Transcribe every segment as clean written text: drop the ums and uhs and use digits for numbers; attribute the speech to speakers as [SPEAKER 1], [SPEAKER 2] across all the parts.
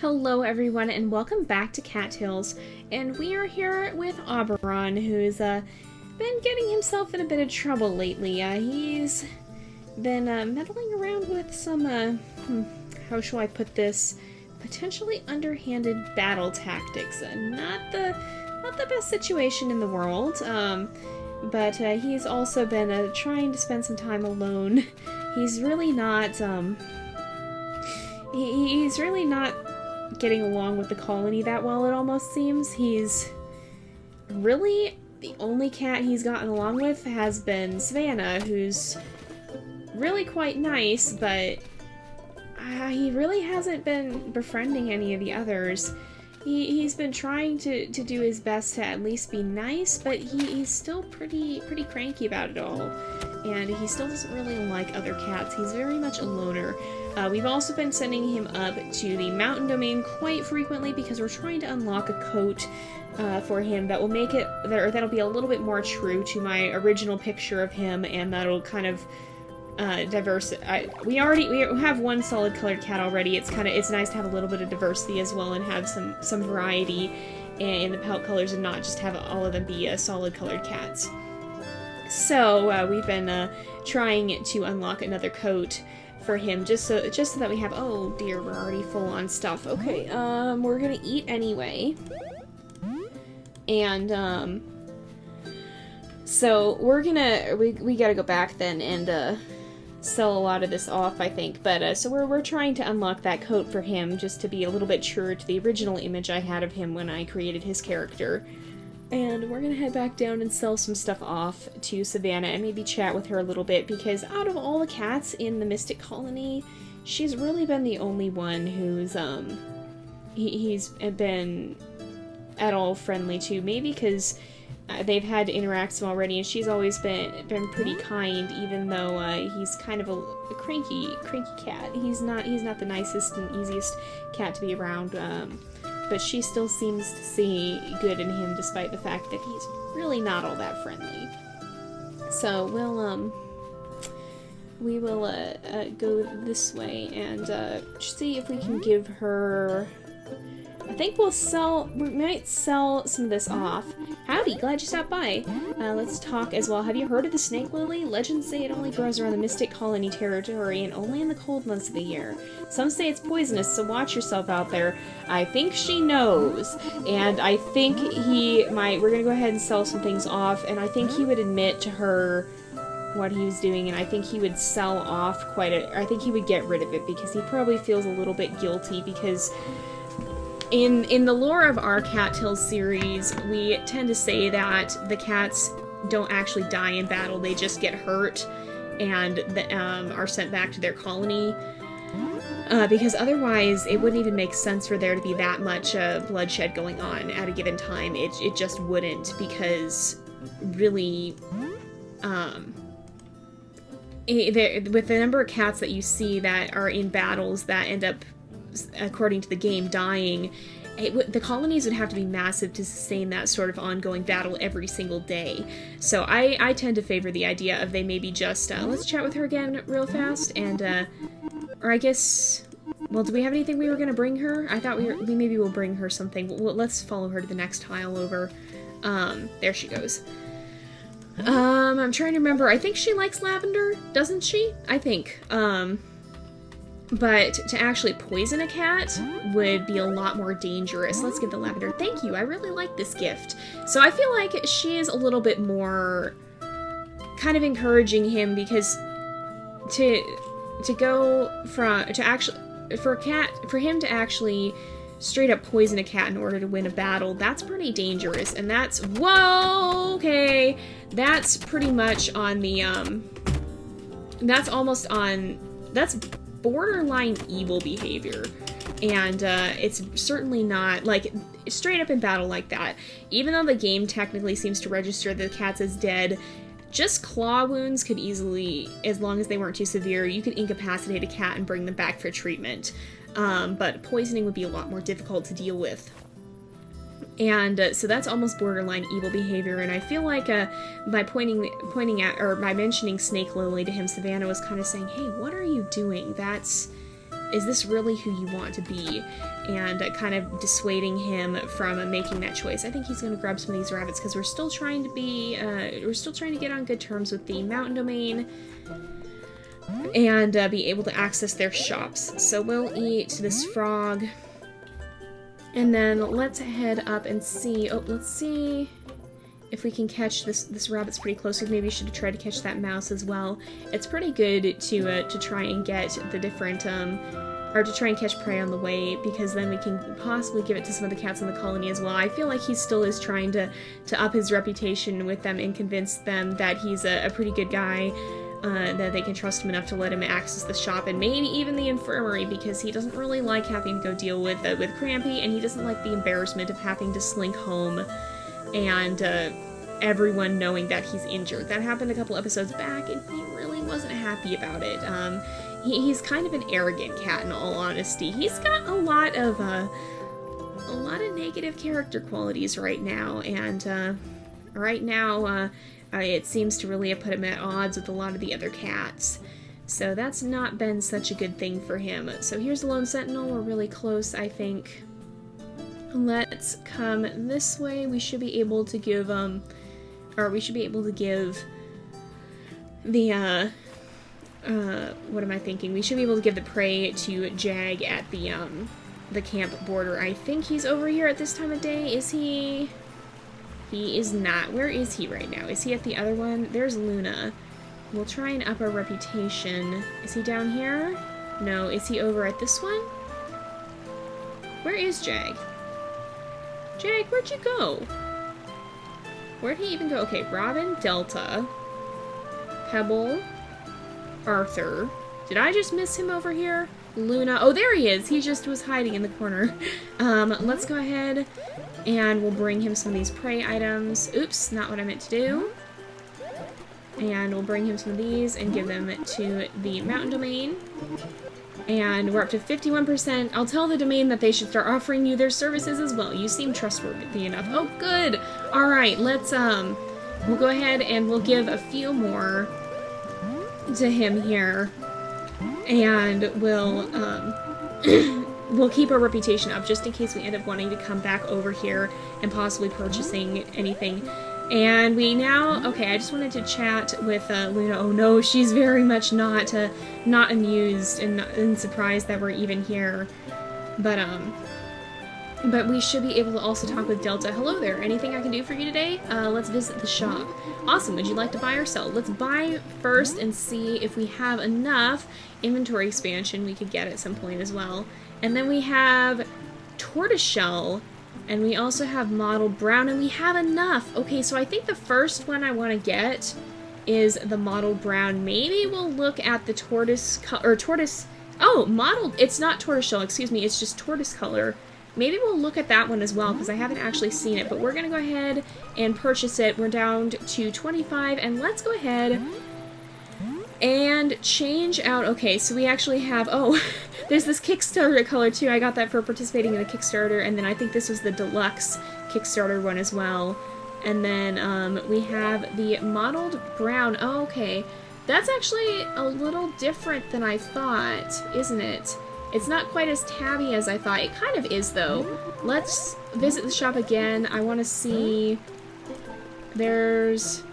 [SPEAKER 1] Hello everyone and welcome back to Cattails, and we are here with Auberon, who's been getting himself in a bit of trouble lately. He's been meddling around with some, how shall I put this, potentially underhanded battle tactics. Not the best situation in the world, but he's also been trying to spend some time alone. He's really not, he's really not getting along with the colony that well, it almost seems. He's really, the only cat he's gotten along with has been Savannah, who's really quite nice, but he really hasn't been befriending any of the others. He's been trying to do his best to at least be nice, but he's still pretty cranky about it all. And he still doesn't really like other cats. He's very much a loner. We've also been sending him up to the mountain domain quite frequently because we're trying to unlock a coat for him that will make it, that'll be a little bit more true to my original picture of him, and that'll kind of we have one solid colored cat already. It's nice to have a little bit of diversity as well and have some variety in the pelt colors and not just have all of them be solid colored cats. So we've been trying to unlock another coat for him just so that we have, oh dear, we're already full on stuff. Okay, we're gonna eat anyway. And so we gotta go back then and sell a lot of this off, I think. But so we're trying to unlock that coat for him just to be a little bit truer to the original image I had of him when I created his character. And we're gonna head back down and sell some stuff off to Savannah and maybe chat with her a little bit, because out of all the cats in the Mystic Colony, she's really been the only one who's he's been at all friendly to. Maybe because they've had to interact some already, and she's always been pretty kind, even though he's kind of a cranky cat. He's not the nicest and easiest cat to be around. But she still seems to see good in him, despite the fact that he's really not all that friendly. So we will go this way and see if we can give her. I think we might sell some of this off. Howdy, glad you stopped by. Let's talk as well. Have you heard of the snake lily? Legends say it only grows around the Mystic Colony territory and only in the cold months of the year. Some say it's poisonous, so watch yourself out there. I think she knows, and I think we're gonna go ahead and sell some things off, and I think he would admit to her what he was doing, and I think he would sell off I think he would get rid of it, because he probably feels a little bit guilty, because in the lore of our Cattails series, we tend to say that the cats don't actually die in battle, they just get hurt and are sent back to their colony. Because otherwise, it wouldn't even make sense for there to be that much bloodshed going on at a given time. It just wouldn't, because really, with the number of cats that you see that are in battles that end up, according to the game, dying, the colonies would have to be massive to sustain that sort of ongoing battle every single day. So I tend to favor the idea of they maybe just, let's chat with her again real fast, and, or I guess, well, do we have anything we were going to bring her? I thought we maybe will bring her something. Well, let's follow her to the next tile over. There she goes. I'm trying to remember. I think she likes lavender, doesn't she? I think. But to actually poison a cat would be a lot more dangerous. Let's get the lavender. Thank you, I really like this gift. So I feel like she is a little bit more kind of encouraging him, because for him to actually straight up poison a cat in order to win a battle, that's pretty dangerous, and that's, whoa, okay, that's pretty much on the, that's borderline evil behavior, and it's certainly not, like, straight up in battle like that. Even though the game technically seems to register the cats as dead, just claw wounds could easily, as long as they weren't too severe, you could incapacitate a cat and bring them back for treatment. But poisoning would be a lot more difficult to deal with. And so that's almost borderline evil behavior, and I feel like by pointing at, or by mentioning Snake Lily to him, Savannah was kind of saying, hey, what are you doing? is this really who you want to be? And kind of dissuading him from making that choice. I think he's going to grab some of these rabbits because we're still trying to get on good terms with the mountain domain and be able to access their shops. So we'll eat this frog, and then let's head up and see. Oh, let's see if we can catch this rabbit's pretty close. We maybe should have tried to catch that mouse as well. It's pretty good to try and get the different or to try and catch prey on the way, because then we can possibly give it to some of the cats in the colony as well. I feel like he still is trying to up his reputation with them and convince them that he's a pretty good guy, that they can trust him enough to let him access the shop and maybe even the infirmary, because he doesn't really like having to go deal with Crampy, and he doesn't like the embarrassment of having to slink home and everyone knowing that he's injured. That happened a couple episodes back, and he really wasn't happy about it. He's kind of an arrogant cat, in all honesty. He's got a lot of negative character qualities right now, and it seems to really have put him at odds with a lot of the other cats. So that's not been such a good thing for him. So here's the Lone Sentinel. We're really close, I think. Let's come this way. We should be able to give the what am I thinking? We should be able to give the prey to Jag at the camp border. I think he's over here at this time of day. Is he? He is not. Where is he right now? Is he at the other one? There's Luna. We'll try and up our reputation. Is he down here? No. Is he over at this one? Where is Jag? Jag, where'd you go? Where'd he even go? Okay, Robin, Delta, Pebble, Arthur. Did I just miss him over here? Luna. Oh, there he is. He just was hiding in the corner. Let's go ahead and we'll bring him some of these prey items. Oops, not what I meant to do. And we'll bring him some of these and give them to the mountain domain. And we're up to 51%. I'll tell the domain that they should start offering you their services as well. You seem trustworthy enough. Oh, good. All right, let's, we'll go ahead and we'll give a few more to him here. And we'll, we'll keep our reputation up just in case we end up wanting to come back over here and possibly purchasing anything. And we now, okay, I just wanted to chat with Luna. Oh no, she's very much not amused and surprised that we're even here. But we should be able to also talk with Delta. Hello there, anything I can do for you today? Let's visit the shop. Awesome, would you like to buy or sell? Let's buy first and see if we have enough inventory expansion we could get at some point as well. And then we have tortoiseshell. And we also have mottled brown, and we have enough. Okay, so I think the first one I want to get is the mottled brown. Maybe we'll look at the mottled, it's not tortoiseshell, excuse me, it's just tortoise color. Maybe we'll look at that one as well, because I haven't actually seen it, but we're going to go ahead and purchase it. We're down to 25, and let's go ahead and change out, okay, so we actually have, oh, there's this Kickstarter color too. I got that for participating in the Kickstarter, and then I think this was the deluxe Kickstarter one as well. And then we have the mottled brown. Oh, okay. That's actually a little different than I thought, isn't it? It's not quite as tabby as I thought. It kind of is, though. Let's visit the shop again. I want to see... There's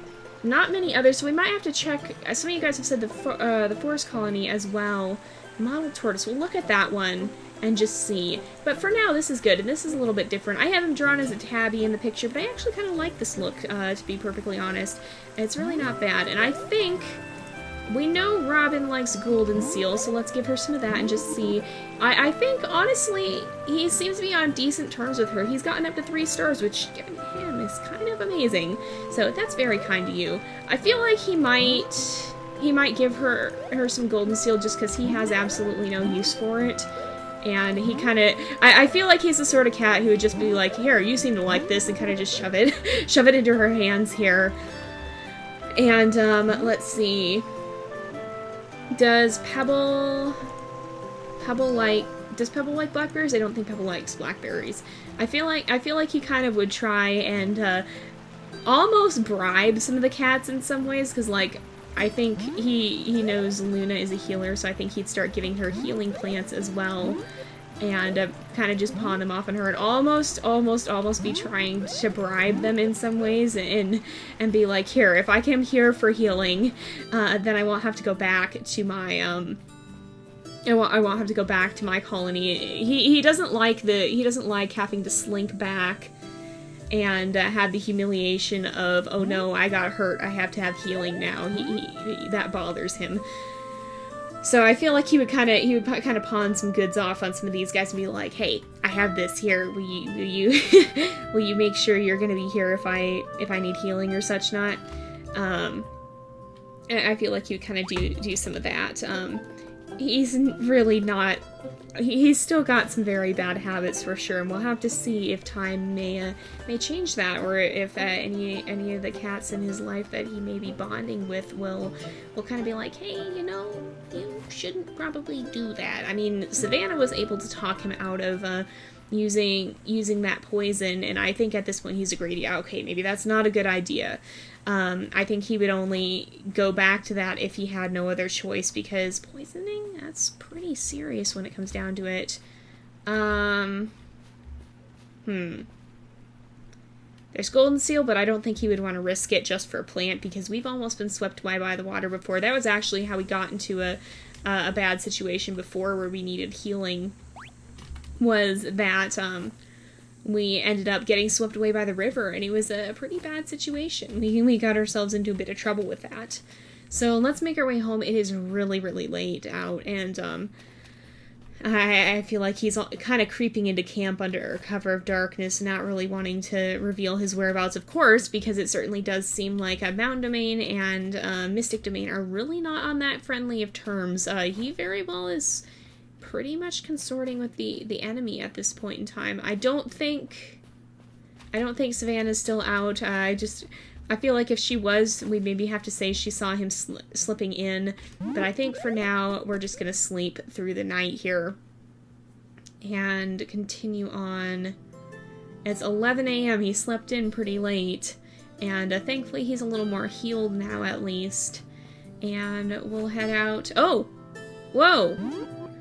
[SPEAKER 1] not many others, so we might have to check... Some of you guys have said the forest colony as well. Mottled tortoise. We'll look at that one and just see. But for now, this is good, and this is a little bit different. I have him drawn as a tabby in the picture, but I actually kind of like this look, to be perfectly honest. It's really not bad, and I think we know Robin likes golden seal, so let's give her some of that and just see. I think, honestly, he seems to be on decent terms with her. He's gotten up to 3 stars, which, given him, is kind of amazing. So that's very kind to you. I feel like he might give her some golden seal just because he has absolutely no use for it. And he kind of... I feel like he's the sort of cat who would just be like, here, you seem to like this, and kind of just shove it into her hands here. And, let's see. Does Pebble like blackberries? I don't think Pebble likes blackberries. I feel like he kind of would try and, almost bribe some of the cats in some ways, because, like, I think he knows Luna is a healer, so I think he'd start giving her healing plants as well, and kind of just pawn them off on her, and almost be trying to bribe them in some ways, and be like, here, if I come here for healing, then I won't have to go back to my I won't have to go back to my colony. He doesn't like having to slink back and have the humiliation of, oh no, I got hurt, I have to have healing now. That bothers him. So I feel like he would kind of pawn some goods off on some of these guys and be like, hey, I have this here. Will you will you make sure you're gonna be here if I need healing or such not? I feel like he would kind of do some of that. He's really not. He's still got some very bad habits for sure, and we'll have to see if time may change that, or if any of the cats in his life that he may be bonding with will kind of be like, hey, you shouldn't probably do that. I mean, Savannah was able to talk him out of using that poison, and I think at this point he's agreed, yeah, okay, maybe that's not a good idea. I think he would only go back to that if he had no other choice, because poisoning, that's pretty serious when it comes down to it. There's golden seal, but I don't think he would want to risk it just for a plant, because we've almost been swept by the water before. That was actually how we got into a bad situation before where we needed healing, was that, we ended up getting swept away by the river, and it was a pretty bad situation. We got ourselves into a bit of trouble with that. So let's make our way home. It is really, really late out, and I feel like he's kind of creeping into camp under cover of darkness, not really wanting to reveal his whereabouts, of course, because it certainly does seem like a Mountain Domain and Mystic Domain are really not on that friendly of terms. He very well is pretty much consorting with the enemy at this point in time. I don't think Savannah's still out. I feel like if she was, we'd maybe have to say she saw him slipping in, but I think for now we're just gonna sleep through the night here and continue on. It's 11 a.m. He slept in pretty late, and thankfully he's a little more healed now at least, and we'll head out. Oh! Whoa!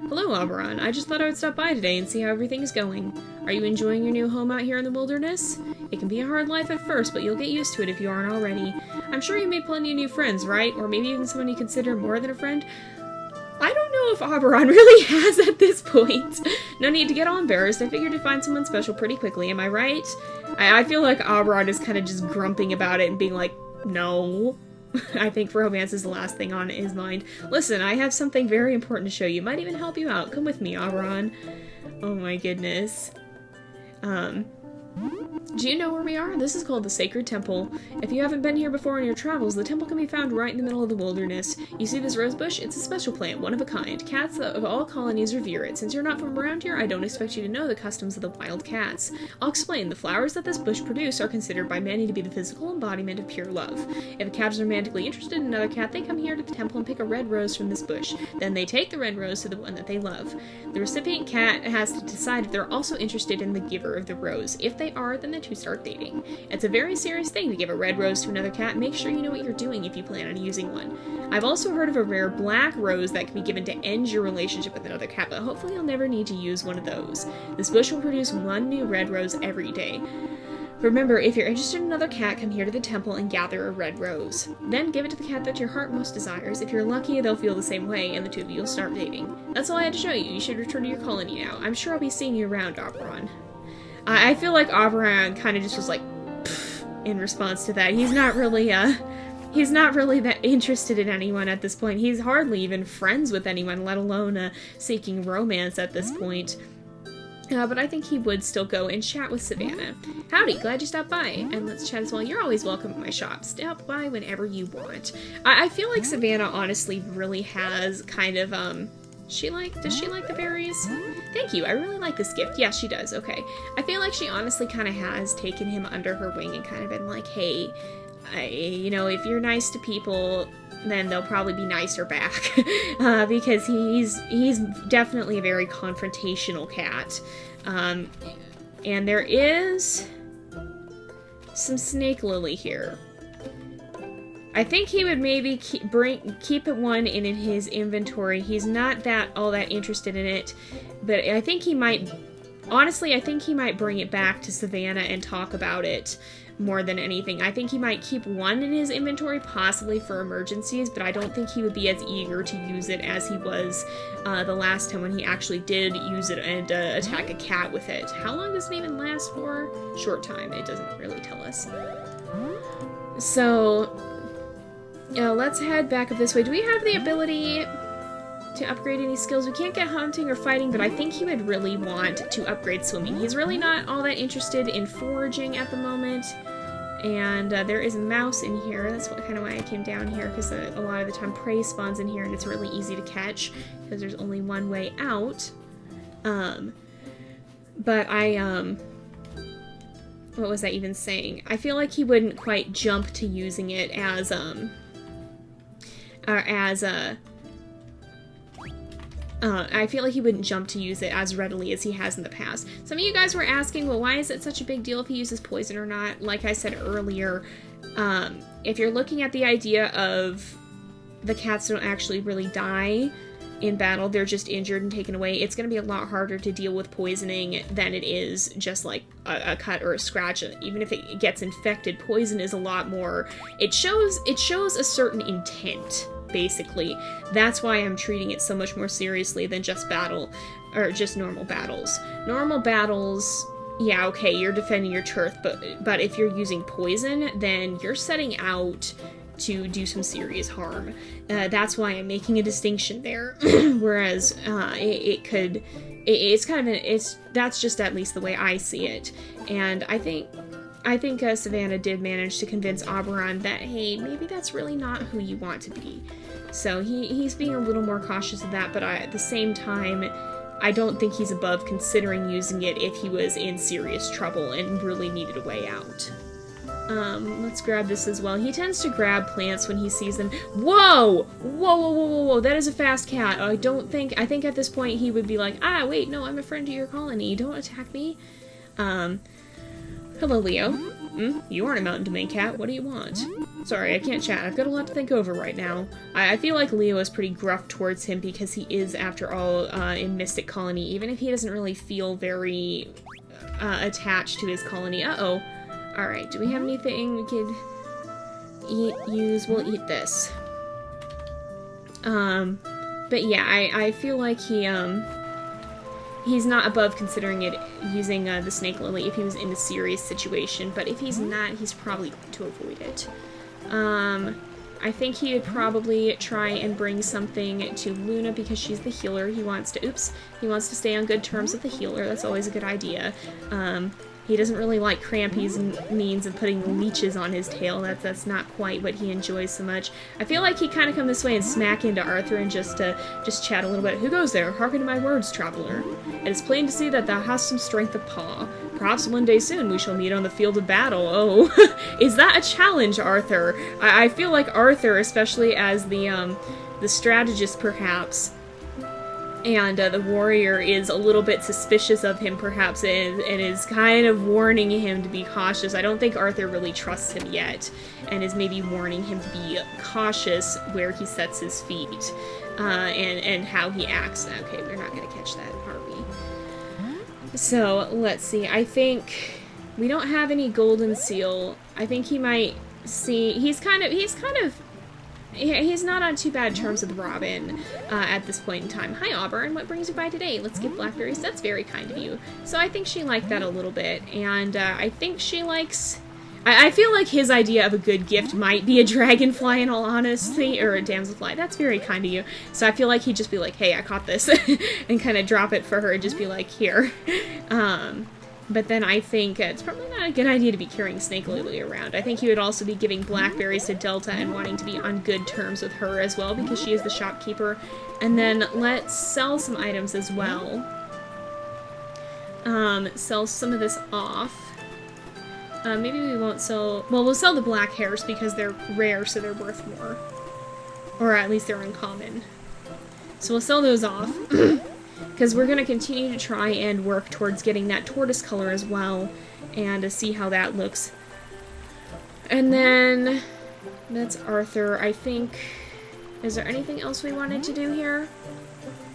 [SPEAKER 1] Hello, Auberon. I just thought I would stop by today and see how everything's going. Are you enjoying your new home out here in the wilderness? It can be a hard life at first, but you'll get used to it if you aren't already. I'm sure you made plenty of new friends, right? Or maybe even someone you consider more than a friend? I don't know if Auberon really has at this point. No need to get all embarrassed. I figured to find someone special pretty quickly, am I right? I feel like Auberon is kind of just grumping about it and being like, no. I think romance is the last thing on his mind. Listen, I have something very important to show you. Might even help you out. Come with me, Auberon. Oh my goodness. Do you know where we are? This is called the Sacred Temple. If you haven't been here before in your travels, the temple can be found right in the middle of the wilderness. You see this rose bush? It's a special plant, one of a kind. Cats of all colonies revere it. Since you're not from around here, I don't expect you to know the customs of the wild cats. I'll explain. The flowers that this bush produce are considered by many to be the physical embodiment of pure love. If a cat is romantically interested in another cat, they come here to the temple and pick a red rose from this bush. Then they take the red rose to the one that they love. The recipient cat has to decide if they're also interested in the giver of the rose. If they are, then the two start dating. It's a very serious thing to give a red rose to another cat. Make sure you know what you're doing if you plan on using one. I've also heard of a rare black rose that can be given to end your relationship with another cat, but hopefully you'll never need to use one of those. This bush will produce one new red rose every day. Remember, if you're interested in another cat, come here to the temple and gather a red rose. Then give it to the cat that your heart most desires. If you're lucky, they'll feel the same way, and the two of you will start dating. That's all I had to show you. You should return to your colony now. I'm sure I'll be seeing you around, Auberon. I feel like Auberon kind of just was like, pfft, in response to that. He's not really that interested in anyone at this point. He's hardly even friends with anyone, let alone seeking romance at this point. But I think he would still go and chat with Savannah. Howdy, glad you stopped by. And let's chat as well. You're always welcome at my shop. Stop by whenever you want. I feel like Savannah honestly really has kind of, does she like the berries? Thank you, I really like this gift. Yeah, she does, okay. I feel like she honestly kind of has taken him under her wing and kind of been like, hey, if you're nice to people, then they'll probably be nicer back. Because he's definitely a very confrontational cat. And there is some snake lily here. I think he would maybe keep one in his inventory. He's not all that interested in it, but I think he might. Honestly, I think he might bring it back to Savannah and talk about it more than anything. I think he might keep one in his inventory, possibly for emergencies, but I don't think he would be as eager to use it as he was the last time when he actually did use it and attack a cat with it. How long does it even last for? Short time. It doesn't really tell us. So, let's head back up this way. Do we have the ability to upgrade any skills? We can't get hunting or fighting, but I think he would really want to upgrade swimming. He's really not all that interested in foraging at the moment. And there is a mouse in here. That's kind of why I came down here, because a lot of the time prey spawns in here and it's really easy to catch because there's only one way out. But what was I even saying? I feel like he wouldn't quite jump to using it as I feel like he wouldn't jump to use it as readily as he has in the past. Some of you guys were asking, well, why is it such a big deal if he uses poison or not? Like I said earlier, if you're looking at the idea of the cats don't actually really die in battle, they're just injured and taken away, it's going to be a lot harder to deal with poisoning than it is just like a cut or a scratch. Even if it gets infected, poison is a lot more, it shows a certain intent. Basically, that's why I'm treating it so much more seriously than just normal battles. Normal battles, yeah, okay, you're defending your turf, but if you're using poison, then you're setting out to do some serious harm. That's why I'm making a distinction there. Whereas that's just at least the way I see it. And I think Savannah did manage to convince Auberon that, hey, maybe that's really not who you want to be. So he's being a little more cautious of that, but at the same time, I don't think he's above considering using it if he was in serious trouble and really needed a way out. Let's grab this as well. He tends to grab plants when he sees them. Whoa! Whoa, that is a fast cat. I think at this point he would be like, wait, no, I'm a friend to your colony. Don't attack me. Hello, Leo. You aren't a mountain domain cat. What do you want? Sorry, I can't chat. I've got a lot to think over right now. I feel like Leo is pretty gruff towards him because he is, after all, in Mystic Colony, even if he doesn't really feel very attached to his colony. Uh-oh. Alright, do we have anything we could use? We'll eat this. But yeah, I feel like he's not above considering it using the snake lily if he was in a serious situation, but if he's not, he's probably going to avoid it. I think he would probably try and bring something to Luna because she's the healer. He wants to stay on good terms with the healer. That's always a good idea. He doesn't really like Crampy's means of putting leeches on his tail. That's not quite what he enjoys so much. I feel like he'd kind of come this way and smack into Arthur and just chat a little bit. Who goes there? Hearken to my words, traveler. It is plain to see that thou hast some strength of paw. Perhaps one day soon we shall meet on the field of battle. Oh, is that a challenge, Arthur? I feel like Arthur, especially as the strategist perhaps, and the warrior is a little bit suspicious of him, perhaps, and is kind of warning him to be cautious. I don't think Arthur really trusts him yet, and is maybe warning him to be cautious where he sets his feet, and how he acts. Okay, we're not going to catch that, are we? So, let's see. I think we don't have any golden seal. I think he might see... He's not on too bad terms with Robin at this point in time. Hi, Auberon. What brings you by today? Let's give blackberries. That's very kind of you. So I think she liked that a little bit, and I think she likes... I feel like his idea of a good gift might be a dragonfly, in all honesty, or a damselfly. That's very kind of you. So I feel like he'd just be like, hey, I caught this, and kind of drop it for her and just be like, here. But then I think it's probably not a good idea to be carrying Snake Lily around. I think he would also be giving blackberries to Delta and wanting to be on good terms with her as well, because she is the shopkeeper. And then let's sell some items as well. Sell some of this off. Maybe we won't sell... Well, we'll sell the black hairs because they're rare, so they're worth more. Or at least they're uncommon. So we'll sell those off. Because we're going to continue to try and work towards getting that tortoise color as well, and to see how that looks. And then That's Arthur. I think... Is there anything else we wanted to do here?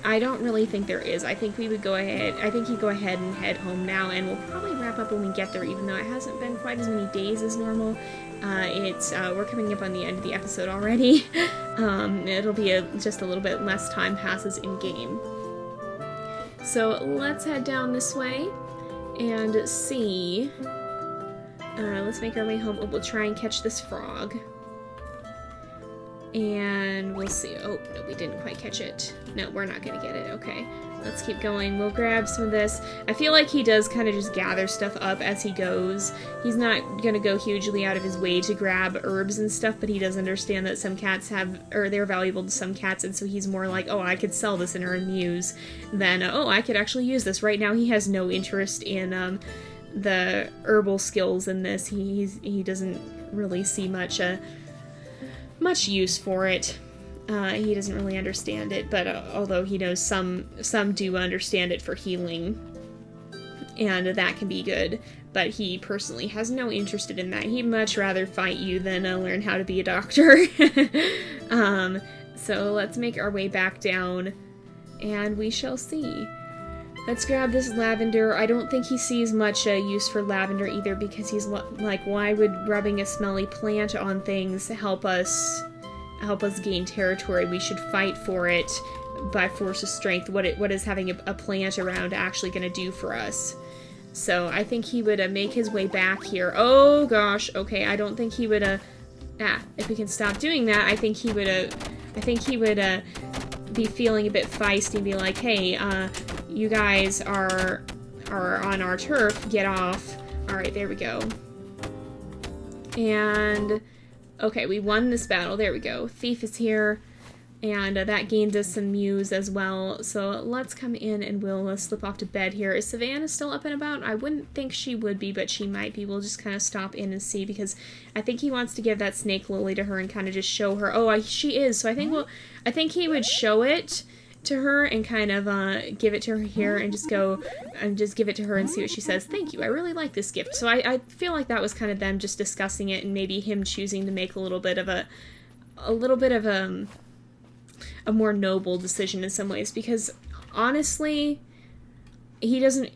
[SPEAKER 1] I don't really think there is. I think we would go ahead... I think he'd go ahead and head home now, and we'll probably wrap up when we get there, even though it hasn't been quite as many days as normal. We're coming up on the end of the episode already. It'll be just a little bit less time passes in-game. So let's head down this way and see. Let's make our way home. We'll try and catch this frog. And we'll see. Oh, no, we didn't quite catch it. No, we're not gonna get it. Okay, let's keep going. We'll grab some of this. I feel like he does kind of just gather stuff up as he goes. He's not gonna go hugely out of his way to grab herbs and stuff, but he does understand that some cats they're valuable to some cats, and so he's more like, oh, I could sell this and earn muse, than, oh, I could actually use this. Right now he has no interest in the herbal skills in this. He doesn't really see much use for it. He doesn't really understand it, but although he knows some do understand it for healing, and that can be good, but he personally has no interest in that. He'd much rather fight you than learn how to be a doctor. So let's make our way back down, and we shall see. Let's grab this lavender. I don't think he sees much use for lavender either, because he's like, why would rubbing a smelly plant on things help us gain territory? We should fight for it by force of strength. What is having a plant around actually going to do for us? So I think he would make his way back here. Oh gosh, okay, I don't think he would if we can stop doing that, I think he would be feeling a bit feisty and be like, hey, you guys are on our turf, get off. Alright, there we go. And okay, we won this battle. There we go. Thief is here, and that gained us some muse as well. So let's come in and we'll slip off to bed here. Is Savannah still up and about? I wouldn't think she would be, but she might be. We'll just kind of stop in and see, because I think he wants to give that snake lily to her and kind of just show her. Oh, she is. So I think he would show it to her and kind of give it to her here and just go and just give it to her and see what she says. Thank you, I really like this gift. So I feel like that was kind of them just discussing it, and maybe him choosing to make a little bit of a more noble decision in some ways, because honestly he doesn't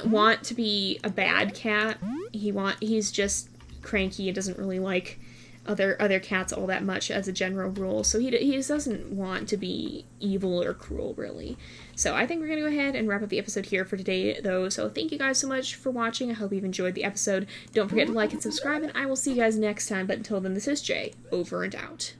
[SPEAKER 1] want to be a bad cat. He's just cranky and doesn't really like other cats all that much as a general rule, so he doesn't want to be evil or cruel, really. So I think we're gonna go ahead and wrap up the episode here for today, though. So thank you guys so much for watching. I hope you've enjoyed the episode. Don't forget to like and subscribe, and I will see you guys next time. But until then, this is Jay, over and out.